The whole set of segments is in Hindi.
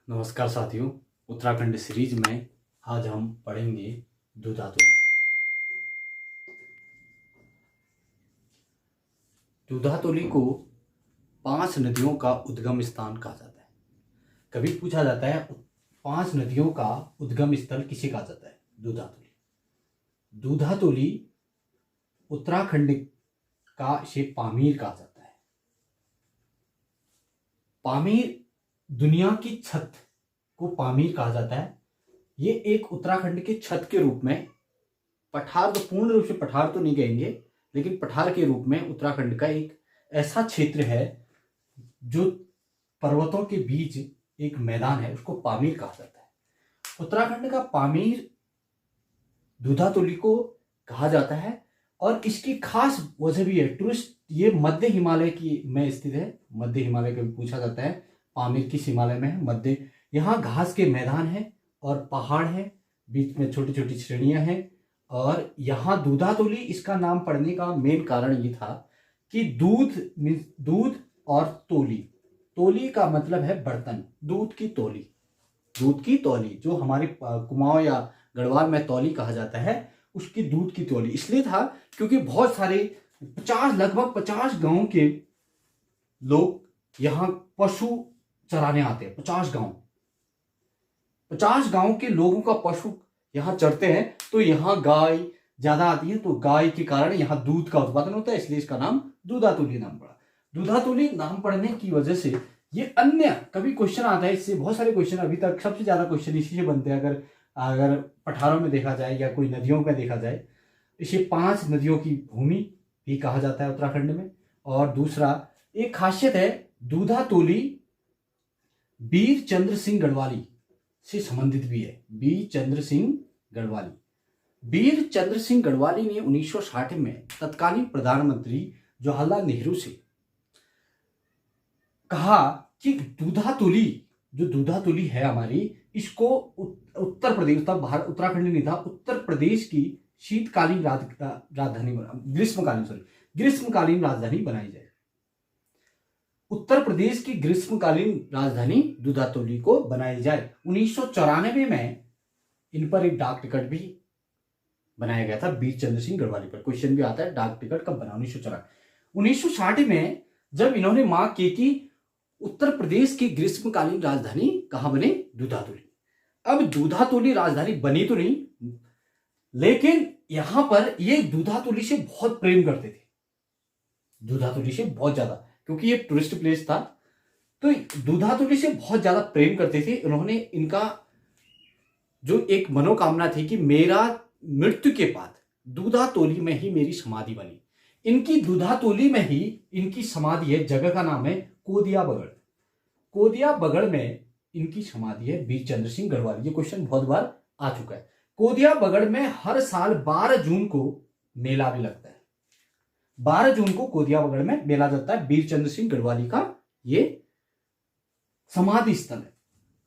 नमस्कार साथियों। उत्तराखंड सीरीज में आज हम पढ़ेंगे दूधातोली। दूधातोली को 5 नदियों का उद्गम स्थान कहा जाता है। कभी पूछा जाता है 5 नदियों का उद्गम स्थल किसे कहा जाता है? दूधातोली। दूधातोली उत्तराखंड का से पामीर कहा जाता है। पामीर दुनिया की छत को पामीर कहा जाता है। ये एक उत्तराखंड के छत के रूप में पठार, तो पूर्ण रूप से पठार तो नहीं कहेंगे, लेकिन पठार के रूप में उत्तराखंड का एक ऐसा क्षेत्र है जो पर्वतों के बीच एक मैदान है, उसको पामीर कहा जाता है। उत्तराखंड का पामीर दूधातोली को कहा जाता है और इसकी खास वजह भी है। टूरिस्ट, ये मध्य हिमालय की में स्थित है। मध्य हिमालय का भी पूछा जाता है पामीर किस हिमालय में है? मध्य। यहाँ घास के मैदान है और पहाड़ है, बीच में छोटी छोटी श्रेणियां हैं। और यहाँ दूधातोली, इसका नाम पड़ने का मेन कारण ये था कि दूध और तोली। तोली का मतलब है बर्तन, दूध की तोली। दूध की तौली जो हमारी कुमाऊं या गढ़वाल में तौली कहा जाता है, उसकी दूध की तौली इसलिए था क्योंकि बहुत सारे लगभग 50 गांव के लोग यहाँ पशु चराने आते हैं। 50 गांव के लोगों का पशु यहाँ चरते हैं, तो यहाँ गाय ज्यादा आती है, तो गाय के कारण यहाँ दूध का उत्पादन होता है, इसलिए इसका नाम दूधातोली नाम पड़ा। दूधातोली नाम पड़ने की वजह से ये अन्य कभी क्वेश्चन आता है, इससे बहुत सारे क्वेश्चन, अभी तक सबसे ज्यादा क्वेश्चन इसी से बनते हैं। अगर पठारों में देखा जाए या कोई नदियों में देखा जाए, इसे 5 नदियों की भूमि भी कहा जाता है उत्तराखंड में। और दूसरा एक खासियत है, दूधातोली वीर चंद्र सिंह गढ़वाली से संबंधित भी है। वीर चंद्र सिंह गढ़वाली ने 1960 में तत्कालीन प्रधानमंत्री जवाहरलाल नेहरू से कहा कि दूधातोली है हमारी, इसको उत्तर प्रदेश, तब उत्तराखंड नहीं था, उत्तर प्रदेश की शीतकालीन राजधानी, ग्रीष्मकालीन राजधानी बनाई जाए। उत्तर प्रदेश की ग्रीष्मकालीन राजधानी दूधातोली को बनाई जाए। 1994 में इन पर एक डाक टिकट भी बनाया गया था वीर चंद्र सिंह गढ़वाली पर। क्वेश्चन भी आता है डाक टिकट कब बना? 1960 में जब इन्होंने मांग की कि उत्तर प्रदेश की ग्रीष्मकालीन राजधानी कहां बने? दूधातोली। अब दूधातोली राजधानी बनी तो नहीं, लेकिन यहां पर ये दूधातोली से बहुत प्रेम करते थे, दूधातोली से बहुत ज्यादा, क्योंकि ये टूरिस्ट प्लेस था, तो दूधातोली से बहुत ज्यादा प्रेम करते थे। उन्होंने, इनका जो एक मनोकामना थी कि मेरा मृत्यु के बाद दूधातोली में ही मेरी समाधि बनी। इनकी दूधातोली में ही इनकी समाधि है। जगह का नाम है कोदिया बगड़ में इनकी समाधि है, वीर चंद्र सिंह गढ़वाली। ये क्वेश्चन बहुत बार आ चुका है। कोदिया बगड़ में हर साल 12 जून को मेला भी लगता है। 12 जून को कोदिया बगड़ में मेला लगता है। वीर चंद्र सिंह गढ़वाली का ये समाधि स्थल है।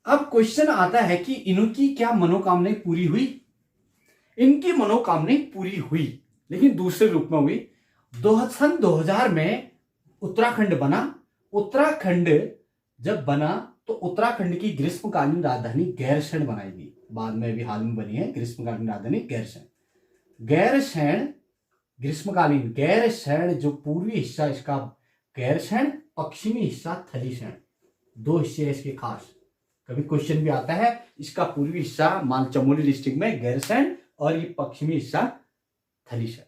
अब क्वेश्चन आता है कि इनकी क्या मनोकामनाएं पूरी हुई? इनकी मनोकामनाएं पूरी हुई, लेकिन दूसरे रूप में हुई। सन 2000 में उत्तराखंड बना। उत्तराखंड जब बना तो उत्तराखंड की ग्रीष्मकालीन राजधानी गैरसैंण बनाई गई। बाद में भी हाल में बनी है ग्रीष्मकालीन राजधानी गैरसैंण। ग्रीष्मकालीन गैरसैंण जो पूर्वी हिस्सा इसका गैरसैंण, पश्चिमी हिस्सा थलीसैंण, 2 हिस्से हैं इसके खास। कभी क्वेश्चन भी आता है, इसका पूर्वी हिस्सा चमोली डिस्ट्रिक्ट में गैरसैंण और ये पश्चिमी हिस्सा थलीसैंण।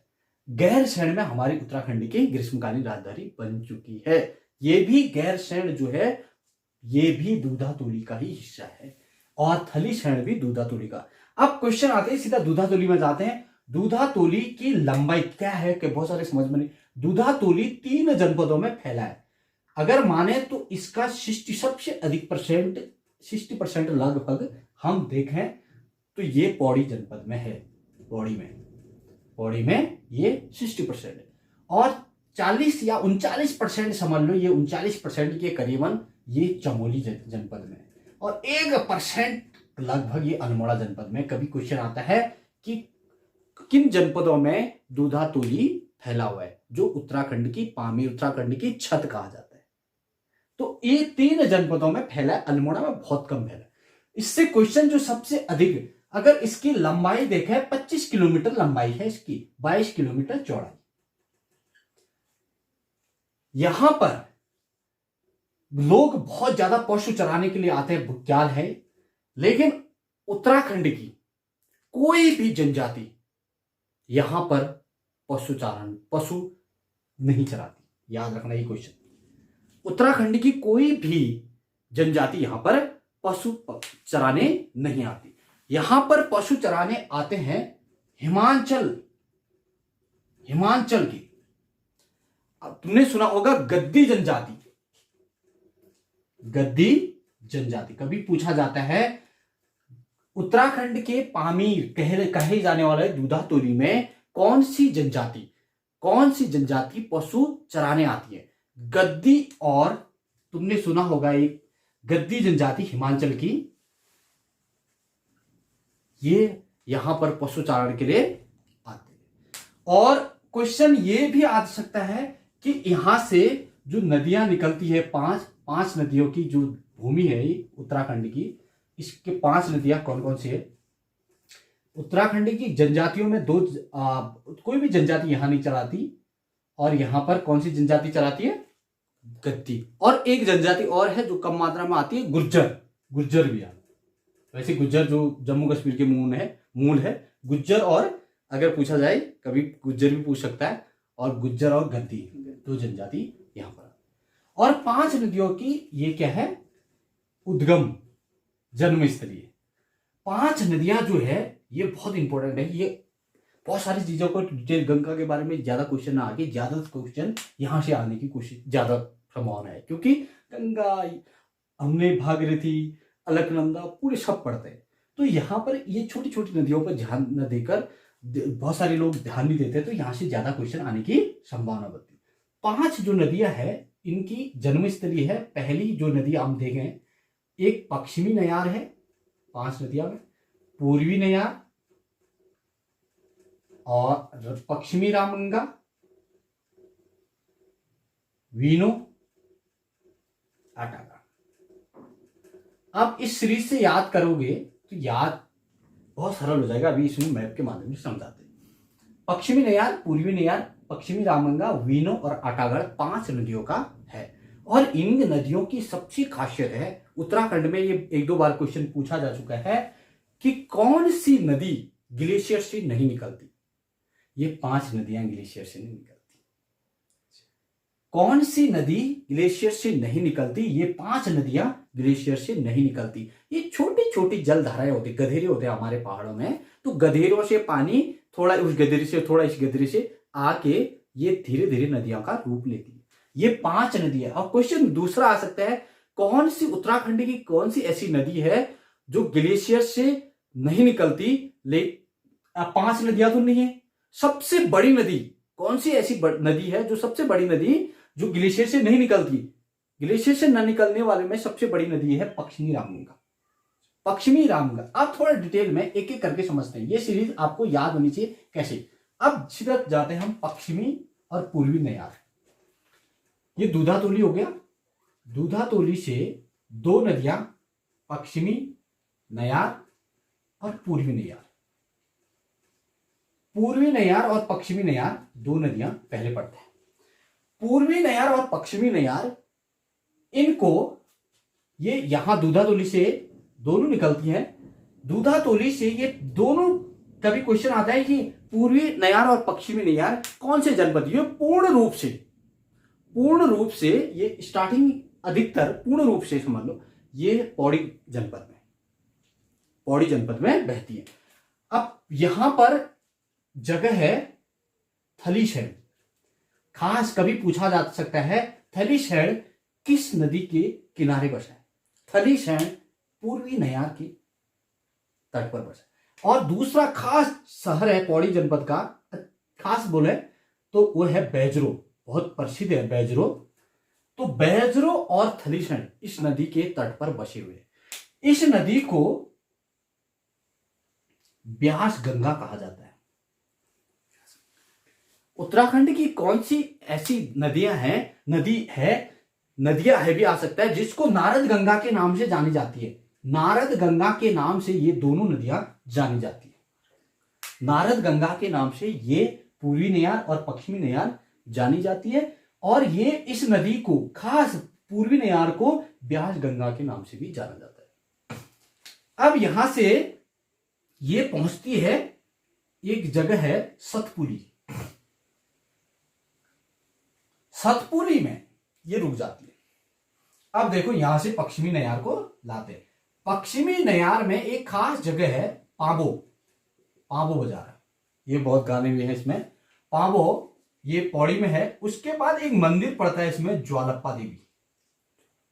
गैरसैंण में हमारी उत्तराखंड की ग्रीष्मकालीन राजधानी बन चुकी है। ये भी गैरसैंण जो है, ये भी दूधातोली का ही हिस्सा है, और थलीसैंण भी दूधातोली का। अब क्वेश्चन आते हैं, सीधा दूधातोली में जाते हैं। दूधातोली की लंबाई क्या है कि बहुत सारे समझ में नहीं। दूधातोली 3 जनपदों में फैला है। अगर माने तो इसका 60% लगभग हम देखें तो ये पौड़ी जनपद में है। पौड़ी में ये 60% है, और 40 या 39% समझ लो, ये 39% के करीबन ये चमोली जनपद में, और 1% लगभग ये अल्मोड़ा जनपद में। कभी क्वेश्चन आता है कि किन जनपदों में दूधातोली फैला हुआ है, जो उत्तराखंड की पामीर, उत्तराखंड की छत कहा जाता है। तो तो ये 3 जनपदों में फैला है, अल्मोड़ा में बहुत कम फैला है। इससे क्वेश्चन जो सबसे अधिक, अगर इसकी लंबाई देखें 25 किलोमीटर लंबाई है इसकी, 22 किलोमीटर चौड़ाई। यहां पर लोग बहुत ज्यादा पशु चराने के लिए आते हैं, बुग्याल है, लेकिन उत्तराखंड की कोई भी जनजाति यहां पर पशु नहीं चराती। याद रखना ये क्वेश्चन। उत्तराखंड की कोई भी जनजाति यहां पर पशु चराने नहीं आती। यहां पर पशु चराने आते हैं हिमाचल के। अब तुमने सुना होगा गद्दी जनजाति। कभी पूछा जाता है उत्तराखंड के पामीर कहे जाने वाले दूधातोली में कौन सी जनजाति पशु चराने आती है? गद्दी। और तुमने सुना होगा एक गद्दी जनजाति हिमाचल की, ये यहां पर पशु चारण के लिए आते हैं। और क्वेश्चन ये भी आ सकता है कि यहां से जो नदियां निकलती है, पांच नदियों की जो भूमि है उत्तराखंड की, इसके 5 नदियां कौन कौन सी है? उत्तराखंड की जनजातियों में कोई भी जनजाति यहां नहीं चलाती, और यहां पर कौन सी जनजाति चलाती है? गद्दी। और एक जनजाति और है जो कम मात्रा में आती है, गुर्जर भी आती है। वैसे गुज्जर जो जम्मू कश्मीर के मूल है गुज्जर, और अगर पूछा जाए कभी गुज्जर भी पूछ सकता है, और गुज्जर और गद्दी 2 जनजाति यहां पर। और 5 नदियों की ये क्या है? उद्गम जन्म स्थलीय। 5 नदियां जो है ये बहुत इंपॉर्टेंट है। ये बहुत सारी चीजों को डिटेल, गंगा के बारे में ज्यादा क्वेश्चन ना आके ज्यादा क्वेश्चन यहां से आने की कोशिश ज्यादा संभावना है, क्योंकि गंगा, हमने भागीरथी, अलकनंदा पूरे सब पढ़ते हैं। तो यहां पर ये छोटी छोटी नदियों पर ध्यान न देकर बहुत सारे लोग ध्यान नहीं देते, तो यहां से ज्यादा क्वेश्चन आने की संभावना बनती है। 5 जो नदियां है इनकी जन्मस्थली है। पहली जो नदी हम देखें, एक पश्चिमी नयार है 5 नदियां में, पूर्वी नयार और पश्चिमी रामगंगा, वीनो, आटागा। अब इस सीरीज से याद करोगे तो याद बहुत सरल हो जाएगा। अभी इसमें मैप के माध्यम से समझाते हैं। पश्चिमी नयार, पूर्वी नयार, पश्चिमी रामगंगा, वीनो और आटागढ़ 5 नदियों का है। और इन नदियों की सबसे खासियत है, उत्तराखंड में ये 1-2 बार क्वेश्चन पूछा जा चुका है कि कौन सी नदी ग्लेशियर से नहीं निकलती? ये 5 नदियां ग्लेशियर से नहीं निकलती। कौन सी नदी ग्लेशियर से नहीं निकलती? ये 5 नदियां ग्लेशियर से नहीं निकलती। ये छोटी छोटी जलधाराएं होती, गधेरे होते हैं हमारे पहाड़ों में, तो गधेरों से पानी थोड़ा उस गधेरे से, थोड़ा इस गधेरे से आके ये धीरे धीरे नदियों का रूप लेती है। ये 5 नदी है। और क्वेश्चन दूसरा आ सकता है, कौन सी उत्तराखंड की कौन सी ऐसी नदी है जो ग्लेशियर से नहीं निकलती? 5 नदियां तो नहीं है। सबसे बड़ी नदी कौन सी ऐसी नदी है जो सबसे बड़ी नदी जो ग्लेशियर से नहीं निकलती? ग्लेशियर से न निकलने वाले में सबसे बड़ी नदी है पश्चिमी रामगंगा। अब थोड़ा डिटेल में एक एक करके समझते हैं। ये सीरीज आपको याद होनी चाहिए कैसे। अब सीधा जाते हैं हम पश्चिमी और पूर्वी नयार। ये दूधातोली हो गया। दूधातोली से 2 नदियां, पश्चिमी नयार और पूर्वी नयार। पूर्वी नयार और पश्चिमी नयार 2 नदियां पहले पढ़ते हैं। पूर्वी नयार और पश्चिमी नयार, इनको ये यहां दूधातोली से दोनों निकलती हैं। दूधातोली से ये दोनों, कभी क्वेश्चन आता है कि पूर्वी नयार और पश्चिमी नयार कौन से जनपद? ये पूर्ण रूप से ये स्टार्टिंग अधिकतर पूर्ण रूप से समझ लो ये पौड़ी जनपद में बहती है। अब यहां पर जगह है थलीशहर। खास कभी पूछा जा सकता है थलीशहर किस नदी के किनारे बसा है? थलीशहर पूर्वी नयार के तट पर बसा है। और दूसरा खास शहर है पौड़ी जनपद का, खास बोले तो वो है बैजरो। बहुत प्रसिद्ध है बैजरो। तो बैजरो और थलीशहर इस नदी के तट पर बसे हुए हैं। इस नदी को ब्यास गंगा कहा जाता है। उत्तराखंड की कौन सी ऐसी नदी है नदियां है भी आ सकता है, जिसको नारद गंगा के नाम से जानी जाती है। नारद गंगा के नाम से ये दोनों नदियां जानी जाती है। नारद गंगा के नाम से ये पूर्वी नयार और पश्चिमी नयार जानी जाती है। और ये इस नदी को, खास पूर्वी नयार को, ब्यास गंगा के नाम से भी जाना जाता है। अब यहां से ये पहुंचती है, एक जगह है सतपुली। सतपुली में ये रुक जाती है। अब देखो, यहां से पश्चिमी नयार को लाते हैं। पश्चिमी नयार में एक खास जगह है पांबो। पांबो बाजार, ये बहुत गाने भी हैं इसमें। पांबो ये पौड़ी में है। उसके बाद एक मंदिर पड़ता है इसमें, ज्वालप्पा देवी।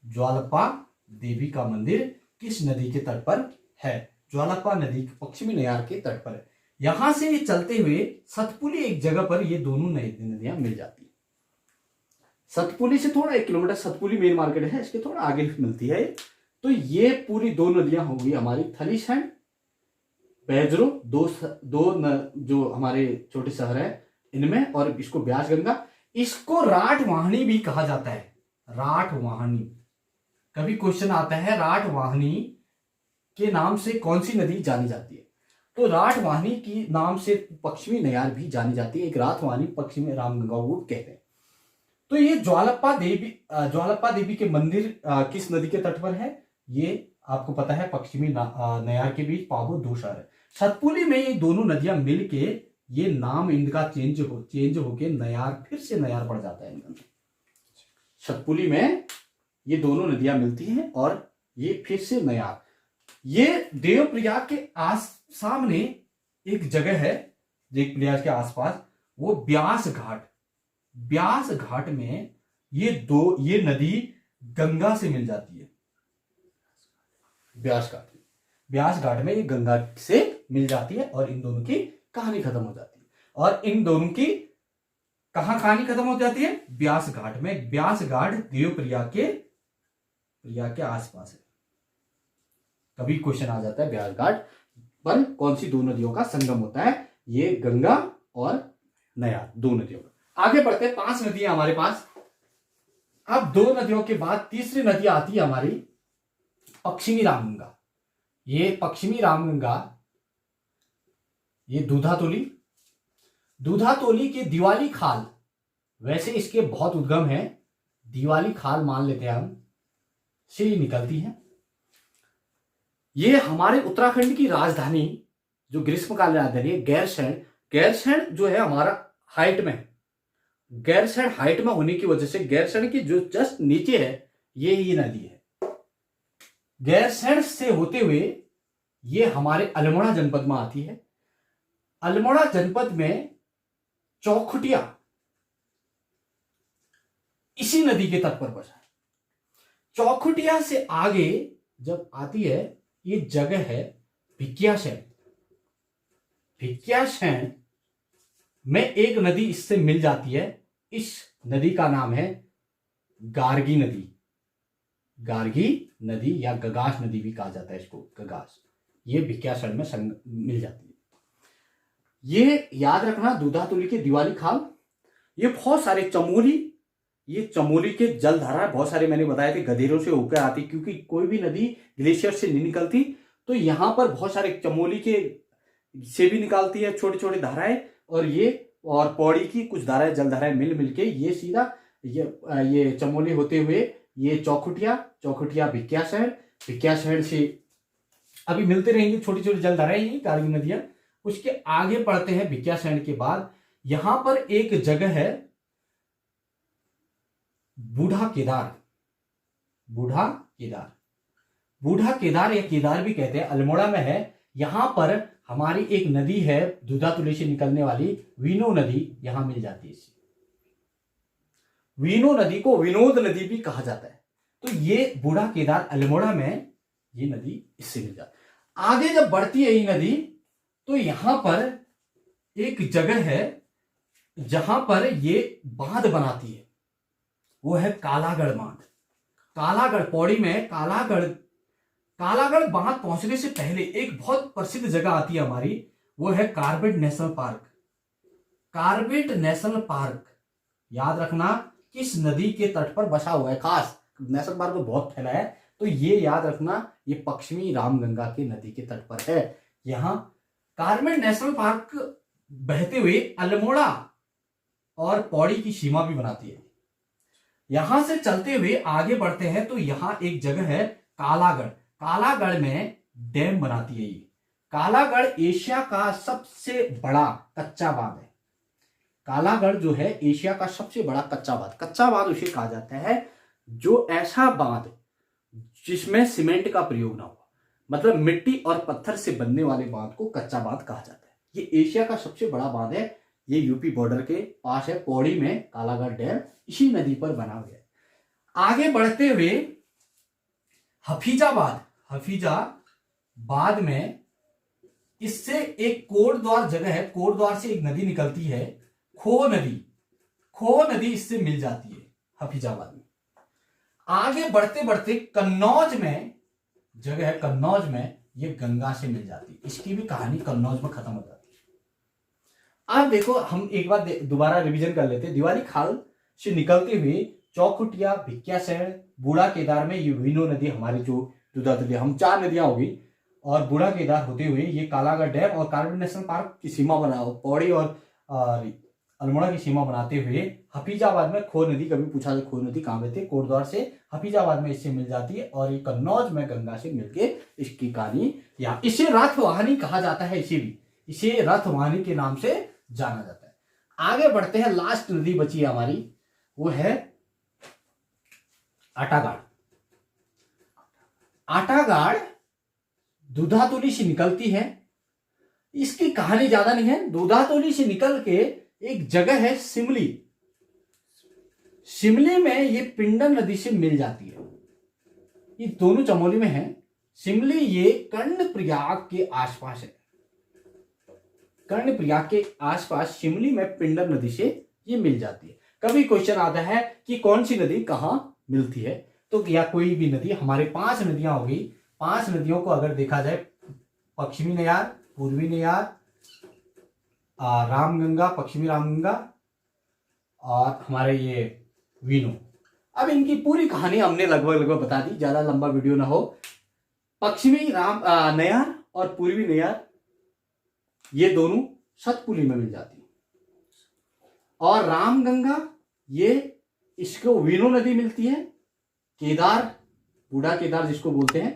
ज्वालप्पा देवी का मंदिर किस नदी के तट पर है? ज्वालप्पा नदी पश्चिमी नयार के तट पर है। यहां से ये चलते हुए सतपुली एक जगह पर ये दोनों नदियां मिल जाती है। सतपुली से थोड़ा 1 किलोमीटर, सतपुली मेन मार्केट है, इसके थोड़ा आगे मिलती है। तो ये पूरी दो नदियां हो गई हमारी, थलीसैंड, बैजरो, जो हमारे छोटे शहर है इनमें, और इसको ब्यास गंगा। इसको राठवाहनी भी कहा जाता है। राठवाहनी, कभी क्वेश्चन आता है राठवाहनी के नाम से कौन सी नदी जानी जाती है? तो राठवाहनी की नाम से पश्चिमी नयार भी जानी जाती है। एक राठवाहनी, पश्चिमी रामगंगा को कहते हैं। तो ये ज्वालप्पा देवी के मंदिर किस नदी के तट पर है? ये आपको पता है, पश्चिमी नयार के बीच पाबो दो शहर है। सतपुली में ये दोनों नदियां मिलके ये नाम इनका चेंज होके नयार, फिर से नयार पड़ जाता है इनका। सतपुली में ये दोनों नदियां मिलती हैं और ये फिर से नयार। ये देवप्रयाग के सामने एक जगह है, देवप्रयाग के आसपास, वो ब्यास घाट। ब्यास घाट में ये नदी गंगा से मिल जाती है। ब्यास घाट में ये गंगा से मिल जाती है और इन दोनों की कहानी खत्म हो जाती है। और इन दोनों की कहां कहानी खत्म हो जाती है? ब्यास घाट में। ब्यास घाट देवप्रयाग के आसपास है। कभी क्वेश्चन आ जाता है ब्यास घाट पर कौन सी दो नदियों का संगम होता है? ये गंगा और नयार, दो नदियों का। आगे बढ़ते हैं, 5 नदियां हमारे पास। अब 2 नदियों के बाद तीसरी नदी आती है हमारी पश्चिमी रामगंगा। ये पश्चिमी रामगंगा, ये दूधातोली के दिवाली खाल, वैसे इसके बहुत उद्गम है, दिवाली खाल मान लेते हैं हम, से ये निकलती है। ये हमारे उत्तराखंड की राजधानी, जो ग्रीष्मकालीन राजधानी है, गैरसैंण जो है हमारा हाइट में, गैरसैंण हाइट में होने की वजह से गैरसैंण की जो जस्ट नीचे है ये नदी है। गैरसैंण से होते हुए ये हमारे अल्मोड़ा जनपद में आती है। अल्मोड़ा जनपद में चौखुटिया इसी नदी के तट पर बसा है। चौखुटिया से आगे जब आती है, ये जगह है भिकियाशैण। भिकियाशैण में एक नदी इससे मिल जाती है। इस नदी का नाम है गार्गी नदी या गगास नदी भी कहा जाता है इसको, गगास। ये भिकियाशैण में मिल जाती है। ये याद रखना, दूधातोली के दिवाली खाल, ये बहुत सारे चमोली के जलधारा, बहुत सारे मैंने बताए थे गधेरों से होकर आती, क्योंकि कोई भी नदी ग्लेशियर से नहीं निकलती, तो यहां पर बहुत सारे चमोली के से भी निकालती है छोटी छोटी धाराएं, और पौड़ी की कुछ धाराएं, जलधाराएं मिल के ये सीधा ये चमोली होते हुए ये चौखुटिया भिकियाशैण से अभी मिलते रहेंगे छोटी छोटी जलधाराएं, ये गार्गी नदियां। उसके आगे पढ़ते हैं भिकियाशैण के बाद, यहां पर एक जगह है बूढ़ा केदार या केदार भी कहते हैं, अल्मोड़ा में है। यहां पर हमारी एक नदी है दूधातोली से निकलने वाली, वीनो नदी, यहां मिल जाती है। वीनो नदी को विनोद नदी भी कहा जाता है। तो ये बूढ़ा केदार अल्मोड़ा में ये नदी इससे मिल जाती है। आगे जब बढ़ती है ये नदी, तो यहां पर एक जगह है जहां पर ये बांध बनाती है, वो है कालागढ़ बांध। कालागढ़ पौड़ी में कालागढ़ बांध पहुंचने से पहले एक बहुत प्रसिद्ध जगह आती है हमारी, वो है Corbett national park. Corbett national park याद रखना, किस नदी के तट पर बसा हुआ है। खास नेशनल पार्क तो बहुत फैला है, तो ये याद रखना, ये पश्चिमी रामगंगा के नदी के तट पर है। यहाँ कार्बेट नेशनल पार्क बहते हुए अल्मोड़ा और पौड़ी की सीमा भी बनाती है। यहां से चलते हुए आगे बढ़ते हैं तो यहां एक जगह है कालागढ़। कालागढ़ में डैम बनाती है ये। कालागढ़ एशिया का सबसे बड़ा कच्चा बांध है। कालागढ़ जो है एशिया का सबसे बड़ा कच्चा बांध, कच्चा बांध उसे कहा जाता है जो ऐसा बांध जिसमें सीमेंट का प्रयोग ना हो, मतलब मिट्टी और पत्थर से बनने वाले बांध को कच्चा बांध कहा जाता है। ये एशिया का सबसे बड़ा बांध है। ये यूपी बॉर्डर के पास है, पौड़ी में कालागढ़ डैम इसी नदी पर बना हुआ है। आगे बढ़ते हुए हफीजाबाद, हफीजाबाद में इससे एक कोटद्वार जगह है, कोटद्वार से एक नदी निकलती है, खो नदी इससे मिल जाती है हफीजाबाद में। आगे बढ़ते बढ़ते कन्नौज में जगह है, कन्नौज में ये गंगा से मिल जाती है। इसकी भी कहानी कन्नौज में खत्म हो जाती है। अब देखो हम एक बार दोबारा रिवीजन कर लेते हैं। दिवाली खाल से निकलते हुए चौखुटिया, भिकियासैंण, बूढ़ा केदार में ये वीनो नदी हमारी जो दुधातली, हम 4 नदियां हो गई, और बूढ़ा केदार होते हुए ये कालागढ़ डैम और कार्बेट नेशनल पार्क की सीमा बना, पौड़ी और अल्मोड़ा की सीमा बनाते हुए हफीजाबाद में खो नदी, कभी पूछा जाए खो नदी कहां पे थे, कोटद्वार से हफीजाबाद में इससे मिल जाती है, और ये कन्नौज में गंगा से मिलके इसकी कहानी, या इसे रथवाहिनी कहा जाता है, इसे रथवाहिनी के नाम से जाना जाता है। आगे बढ़ते हैं, लास्ट नदी बची है हमारी, वो है आटागाड़। आटागाड़ दूधातोली से निकलती है। इसकी कहानी ज्यादा नहीं है। दूधातोली से निकल के एक जगह है शिमली, शिमली में ये पिंडर नदी से मिल जाती है। ये दोनों चमोली में है। शिमली ये कर्णप्रयाग के आसपास है, कर्णप्रयाग के आसपास शिमली में पिंडर नदी से ये मिल जाती है। कभी क्वेश्चन आता है कि कौन सी नदी कहां मिलती है, तो या कोई भी नदी, हमारे 5 नदियां हो गई। 5 नदियों को अगर देखा जाए, पश्चिमी नयार, पूर्वी नयार, रामगंगा, पश्चिमी रामगंगा और हमारे ये वीनो। अब इनकी पूरी कहानी हमने लगभग बता दी, ज्यादा लंबा वीडियो ना हो। पश्चिमी नयार और पूर्वी नयार ये दोनों सतपुली में मिल जाती है, और रामगंगा ये इसको वीनो नदी मिलती है। केदार, बूढ़ा केदार जिसको बोलते हैं,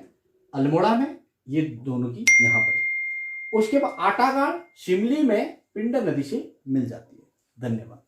अल्मोड़ा में, ये दोनों की यहां पर। उसके बाद आटागाड़ शिमली में पिंडर नदी से मिल जाती है। धन्यवाद।